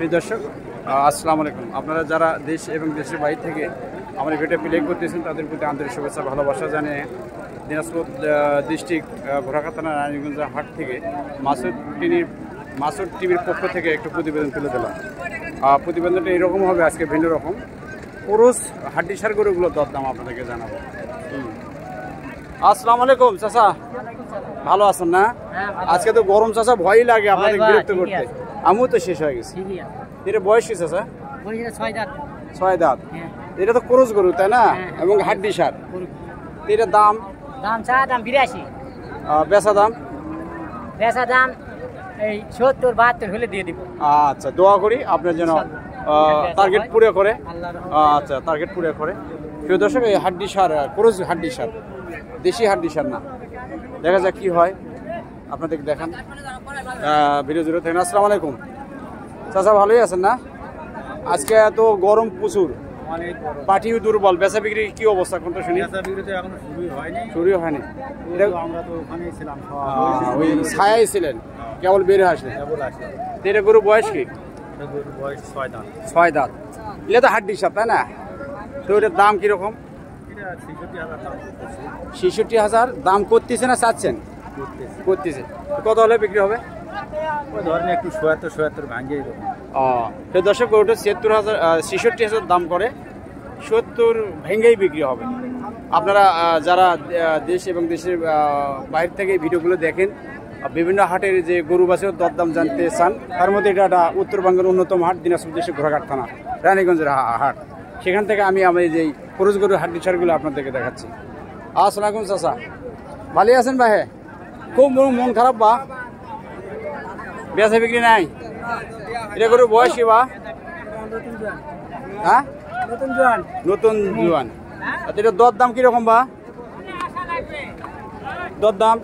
প্রিয় দর্শক আসসালামু আলাইকুম। আপনারা যারা দেশ এবং দেশের বাইরে থেকে আমার ভিডিও প্লে করতেছেন তাদের প্রতি আন্তরিক শুভেচ্ছা ভালোবাসা জানিয়ে দিনাজপুর ডিস্ট্রিক্ট ঘোড়াঘাট থানা রানীগঞ্জ হাট থেকে মাসুদ টিভির পক্ষ থেকে একটু প্রতিবেদন তুলে দিলাম। প্রতিবেদনটা এরকম হবে, আজকে ভিন্ন রকম পুরুষ হাড্ডিসার গরুগুলোর দরদাম আপনাদেরকে জানাবো। আসসালামু আলাইকুম চাচা, ভালো আছেন না? আজকে তো গরম চাচা, ভয়ই লাগে আপনাদের বিরক্ত করতে। আমিও তো শেষ হয়ে গেছি। এটা বয়স কি চাচা? 6 দাঁত। এটা তো ক্রস গরু তাই না, এবং হাড্ডিসার। এটার দাম চা দাম 82, বেচা দাম এই 70-72 হলে দিয়ে দিব। আচ্ছা, দোয়া করি আপনার যেন টার্গেট পুরো করে। আচ্ছা, টার্গেট পুরো করে। প্রিয় দর্শক, এই হাড্ডিসার ক্রস হাড্ডিসার, দেশি হাড্ডিসার না, দেখা যাক কি হয়, আপনাদেরকে দেখান। ভিডিও জুড়ে থাকেন। আসসালামু আলাইকুম চাচা, ভালোই আছেন না? আজকে এত গরম প্রচুর, পাটিও দুর্বল, বেচা বিক্রি কি অবস্থা কোনটা শুনি? শুরু হয়নি। ওই ছায়াই ছিলেন, কেবল বের আসলেন। এটা গরু বয়স কি? 6 দাঁত। এটা তো হাড্ডিসার তাই না? তো এটার দাম কিরকম? 66,000 দাম করতেছে না চাচ্ছেন? করতেছে। কত হলে বিক্রি হবে? ধরেন একটু 77 ভাঙিয়ে দেবো। দর্শক, গরুটা 66,000 দাম করে, 70 ভেঙেই বিক্রি হবে। আপনারা যারা দেশ এবং দেশের বাইরে থেকে ভিডিওগুলো দেখেন, বিভিন্ন হাটের যে গরু বাছুর দরদাম জানতে চান, তার মধ্যে এটা একটা উত্তরবঙ্গের অন্যতম হাট, দিনাজপুর দেশের ঘোড়াঘাট থানা রানীগঞ্জের হাট। সেখান থেকে আমি যে পুরুষ গরুর হাড্ডিসারগুলো আপনাদেরকে দেখাচ্ছি। আসসালামু আলাইকুম চাচা, ভালো আছেন ভাই? খুব মন খারাপ বা বেচা বিক্রি নাই? এটা গরুর বয়স কি বা? হ্যাঁ, নতুন জোয়ান। এটা দর দাম কিরকম বা? দর দাম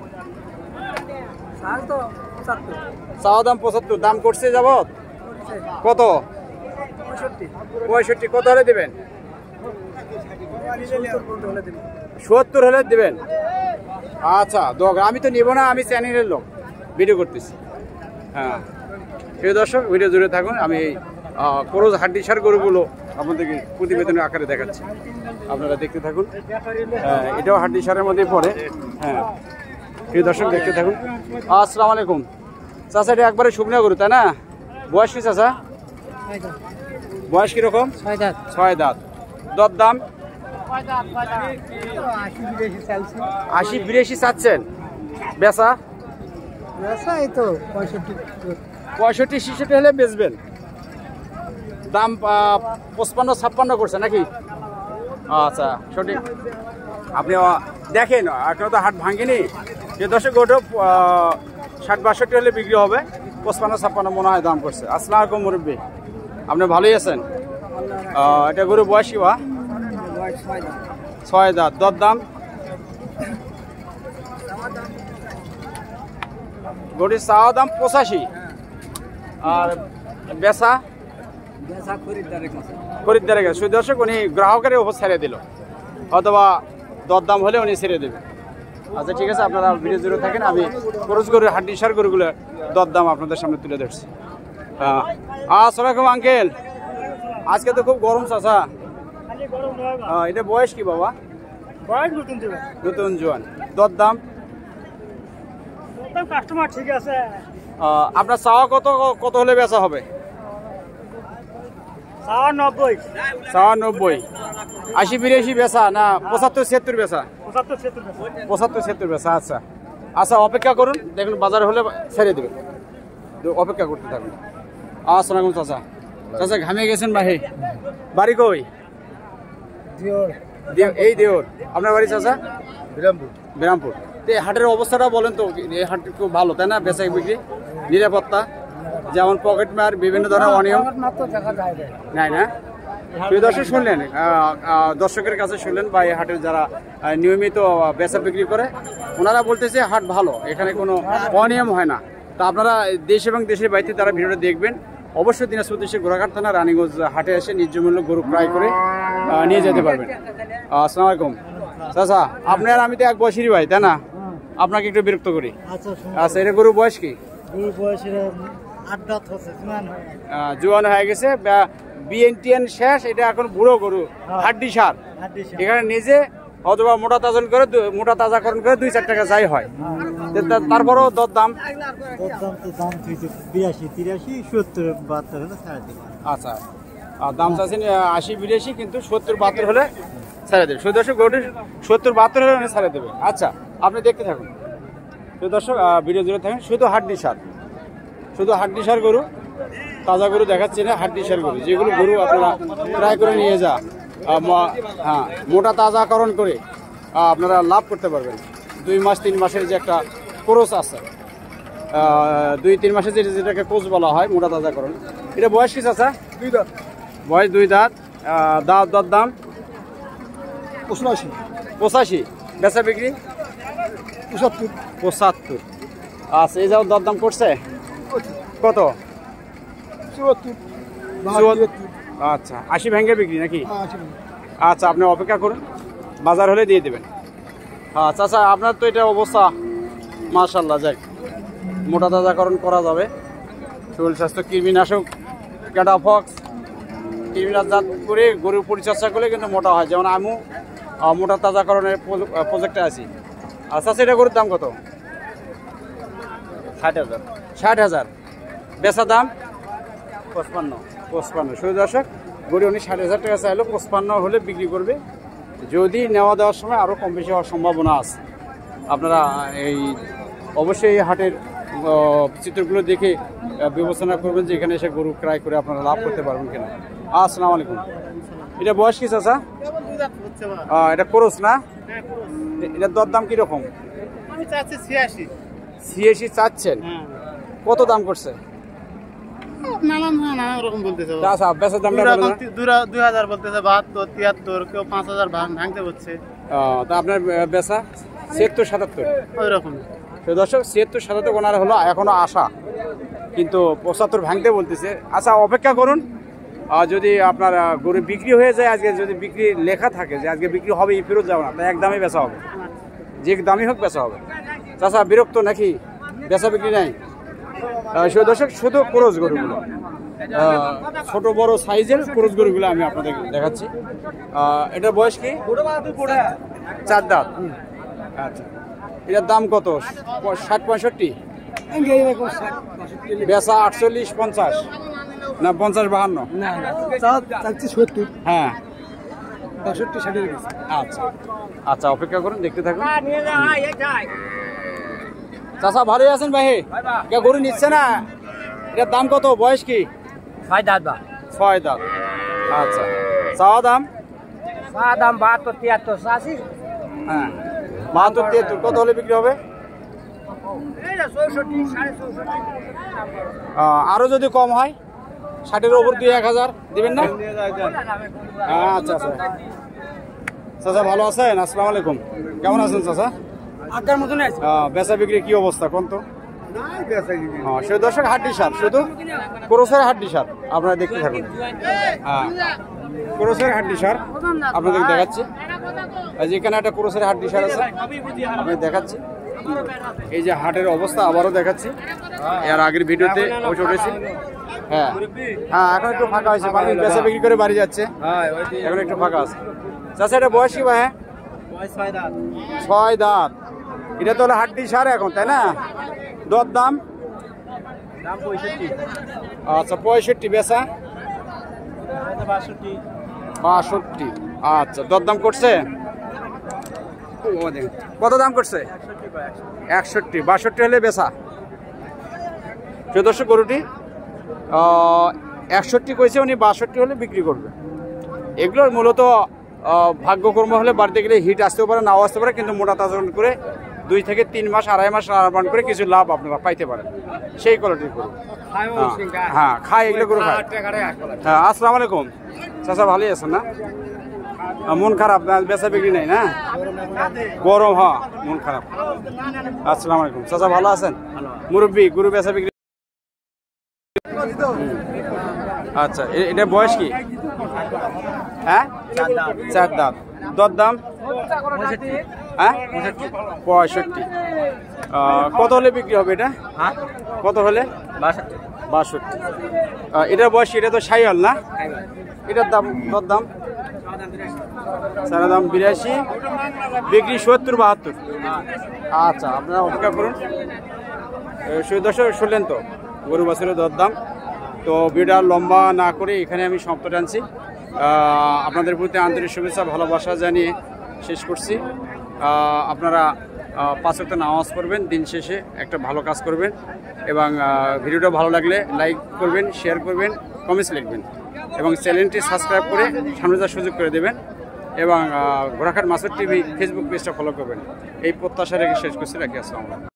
চাওয়া দাম 75, দাম করছে যাবত কত? 65। কত হলে দেবেন? 70 হলে দেবেন। আচ্ছা, আমি তো নেব না, আমি চ্যানেলের লোক, ভিডিও করতেছি। হ্যাঁ, প্রিয় দর্শক, ভিডিও জুড়ে থাকুন। আমি ক্রস হাড্ডিসার গরুগুলো আপনাদেরকে প্রতিবেদনের আকারে দেখাচ্ছি, আপনারা দেখতে থাকুন। এটাও হাড্ডিসারের মধ্যে পড়ে। হ্যাঁ, প্রিয় দর্শক, দেখতে থাকুন। আসসালামু আলাইকুম চাচা, এটা একবারে শুকনো গরু তাই না? বয়স কি চাচা? বয়স কিরকম? 6 দাঁত। দর দাম 80-82 চাচ্ছেন? বেচা 65-66 হলে বেচবেন। দাম 55-56 করছে নাকি? আচ্ছা, সঠিক। আপনি দেখেন, এখনো তো হাট ভাঙেনি। যে দর্শক, ওটা 60-62 হলে বিক্রি হবে, 55-56 মনে হয় দাম করছে। আসসালামু আলাইকুম মুরব্বী, আপনি ভালোই আছেন? এটা গরু বয়স কি বা? 6 দাঁত। দর দাম গরুর চাওয়া দাম 85, আর বেচা খরিদ্দারের কাছে। দর্শক, উনি গ্রাহকের উপর ছেড়ে দিল, অথবা দরদাম হলে উনি ছেড়ে দেবে। আচ্ছা, ঠিক আছে, আপনারা ভিডিও জুড়ে থাকেন। আমি ক্রস গরুর হাড্ডিসার গরুগুলো দরদাম আপনাদের সামনে তুলে ধরছি। আসসালামু আলাইকুম আঙ্কেল, আজকে তো খুব গরম চাচা। এটা বয়স কি বাবা? নতুন জোয়ান। দরদাম কাস্টমার ঠিক আছে। আপনার চাওয়া কত হলে বেচা হবে? 90। 80-82 বেচা না 75-76 বেচা? 75-76 বেচা। আচ্ছা আচ্ছা, অপেক্ষা করুন, দেখুন বাজার হলে ছেড়ে দেবেন, অপেক্ষা করতে থাকুন। আসসালামু আলাইকুম চাচা। চাচা, ঘামে গেছেন ভাই? বাড়ি কই? এই দেওর। আপনার বাড়ি চাচা? বিরামপুর। তো এই হাটের অবস্থাটা বলেন তো। এই হাট খুব ভালো তাই না? বেচা বিক্রি, নিরাপত্তা, যেমন পকেট মার, বিভিন্ন ধরনের অনিয়ম নাই না? প্রিয় দর্শক, শুনলেন, দর্শকের কাছে শুনলেন, বা এই হাটের যারা নিয়মিত বেচা বিক্রি করে, ওনারা বলতেছে হাট ভালো, এখানে কোনো অনিয়ম হয় না। তো আপনারা দেশ এবং দেশের বাইরে তারা ভিডিওটা দেখবেন। অবশ্যই দিনাজপুর দেশের ঘোড়াঘাট থানা রানীগঞ্জ হাটে এসে ন্যায্য মূল্য গরু ক্রয় করে নিয়ে যেতে পারবেন। আসসালামু আলাইকুম চাচা, আপনার আমি তো এক বয়সেরই ভাই তাই না? আপনাকে একটু বিরক্ত করি। আচ্ছা, এটা গরু বয়স কি? জোয়ান হয়ে গেছে, বিএনটিএন শেষ, এটা এখন বুড়ো গরু, হাড্ডি সার। এখানে নিজে অথবা মোটা তাজাকরণ করে 2-4 টাকা যাই হয়। তারপরও দরদাম আচ্ছা, দাম চাচ্ছেন 80-82, কিন্তু 70-72 হলে ছেড়ে দেবে। সুদর্শক গরুটি 70-72 হলে ছেড়ে দেবে। আচ্ছা, আপনি দেখতে থাকুন সুদর্শক, ভিডিও জুড়ে থাকেন। শুধু হাড্ডি সার গরু, তাজা গরু দেখাচ্ছি না, হাড্ডি সার গরু, যেগুলো গরু আপনারা ট্রাই করে নিয়ে যা, হ্যাঁ, মোটা তাজাকরণ করে আপনারা লাভ করতে পারবেন। 2-3 মাসের যে একটা কোর্স আছে, 2-3 মাসের যেটাকে কোচ বলা হয়, মোটা তাজাকরণ। এটা বয়স কি চাচা? 2 দাঁত। বয়স 2 দাঁত। দাম 85। বেচা বিক্রি 75। আচ্ছা, এই যাও দরদাম করছে কত? 74। আচ্ছা, 80 ভেঙে বিক্রি নাকি? আচ্ছা, আপনি অপেক্ষা করুন, বাজার হলে দিয়ে দেবেন। আচ্ছা আচ্ছা, আপনার তো এটা অবস্থা মাশাআল্লাহ, যাক, মোটা তাজাকরণ করা যাবে। শরীর স্বাস্থ্য কৃমিনাশক, ক্যাটাফক্স, কৃমিনাশক করে গরুর পরিচর্যা করলে কিন্তু মোটা হয়। যেমন আমি মোটা তাজাকরণের প্রজেক্টে আছি। আচ্ছা, সেটা গরুর দাম কত? 60,000। বেচা দাম 55। শুধু দর্শক, গরু উনি 60,000 টাকা চাইলো, 55 হলে বিক্রি করবে। যদি নেওয়া দেওয়ার সময় আরও কম বেশি হওয়ার সম্ভাবনা আছে। আপনারা অবশ্যই এই হাটের চিত্রগুলো দেখে বিবেচনা করবেন যে এখানে এসে গরু ক্রয় করে আপনারা লাভ করতে পারবেন কিনা। আসসালামু আলাইকুম। এটা বয়স কি চাচা? এটা ক্রস না? এটার দরদাম কিরকম? 86 চাচ্ছেন? কত দাম করছে? নানা রকম বলতেছে। আচ্ছা, বেচার দামটা 2000 বলতেছে, 72, 73, কেউ 5000 ভাঙতে হচ্ছে। তা আপনার বেচা 76-77 ওই রকম। দর্শক, 76-77 ওনার হলো এখনো আশা, কিন্তু 75 ভাঙতে বলতেছে। আচ্ছা, অপেক্ষা করুন, যদি আপনার গরু বিক্রি হয়ে যায়, আজকে যদি বিক্রি লেখা থাকে যে আজকে বিক্রি হবে, ফেরত যাবে না, তাই একদমই বেচা হবে, যে দামই হোক বেচা হবে। চাচা বিরক্ত নাকি? বেচা বিক্রি নাই? দর্শক, শুধু ক্রস গরুগুলো, ছোট বড় সাইজের ক্রস গরুগুলো আমি আপনাদের দেখাচ্ছি। এটার বয়স কি? 4 দাঁত। আচ্ছা, এটার দাম কত? 60-65? বেচা 48-50 না 50-52? হ্যাঁ, 65-60 আচ্ছা আচ্ছা, অপেক্ষা করুন, দেখতে থাকুন। চাচা ভালোই আছেন ভাই? গরু নিচ্ছে না? এটার দাম কত? বয়স কি? 6 দাঁত। 6 দাঁত। আচ্ছা, চাওয়া দাম? 72, 73, 80। হ্যাঁ, 72-73। কত হলে বিক্রি হবে? আরো যদি কম হয়, 60-এর ওপর 2-1000 দিবেন না? আচ্ছা আচ্ছা। চাচা ভালো আছেন? আসসালামু আলাইকুম। কেমন আছেন চাচা? আগার মতন আছে। বেচা বিক্রি কি অবস্থা কোন তো? সে দর্শক, হাড্ডি সার, শুধু ক্রসের হাড্ডি সার, আপনারা দেখতে থাকুন। ক্রসের হাড্ডি সার আপনাদের দেখাচ্ছি। যেখানে একটা ক্রসের হাড্ডি সার আছে, আপনাদের দেখাচ্ছি। এই যে হাটের অবস্থা আবারও দেখাচ্ছি, এর আগের ভিডিওতে বসে উঠেছি। হ্যাঁ হ্যাঁ, এখন একটু ফাঁকা হয়েছে, মানুষ বেচা বিক্রি করে বাড়ি যাচ্ছে, এখন একটু ফাঁকা আছে। চাচা, এটা বয়স কি ভাই? 6 দাঁত। এটা তো হলো হাড্ডি সার এখন, তাই না? দরদাম? 65। আচ্ছা, 65। বেচা 62। আচ্ছা, দরদাম করছে কত? দাম করছে 61। 62 হলে বেচা। দর্শক, গরুটি 61 কইছে উনি, 62 হলে বিক্রি করবে। এগুলোর মূলত ভাগ্যকর্ম হলে বাড়িতে গেলে হিট আসতেও পারে, নাও আসতে পারে, কিন্তু মোটা তাজাকরণ করে 2 থেকে 3 মাস, 2.5 মাস লালন করে কিছু লাভ আপনারা পাইতে পারেন, সেই কোয়ালিটির গরু। হ্যাঁ, খায়, এগুলো গরু খায়। হ্যাঁ, আসসালামু আলাইকুম। চাচা ভালোই আছেন না? মন খারাপ? বেচা বিক্রি নাই না? গরম, হ্যাঁ, মন খারাপ। আসসালামু আলাইকুম। চাচা ভালো আছেন? মুরব্বী, গরু বেচা বিক্রি? আচ্ছা, এটা বয়স কি? হ্যাঁ, 4 দাঁত। দরদাম? হ্যাঁ, 65। কত হলে বিক্রি হবে এটা? কত হলে? 62 এটার বয়স, এটা তো শাহিওয়াল না? এটার দাম দাম সারা দাম 82, বিক্রি 70-72। আচ্ছা, আপনারা অপেক্ষা করুন। দর্শক শুনলেন তো গরু বাছুরের দরদাম। তো ভিডিওটা লম্বা না করে এখানে আমি সমাপ্ত টানছি। আপনাদের প্রতি আন্তরিক শুভেচ্ছা ভালোবাসা জানিয়ে শেষ করছি। আপনারা 5 ওয়াক্ত নামাজ পড়বেন, দিন শেষে একটা ভালো কাজ করবেন এবং ভিডিওটা ভালো লাগলে লাইক করবেন, শেয়ার করবেন, কমেন্টস লিখবেন এবং চ্যানেলটি সাবস্ক্রাইব করে সামনে যাওয়ার সুযোগ করে দেবেন এবং ঘোড়াঘাট মাসুদ টিভি ফেসবুক পেজটা ফলো করবেন। এই প্রত্যাশা রেখে শেষ করছি। রাখি, আসসালামু আলাইকুম।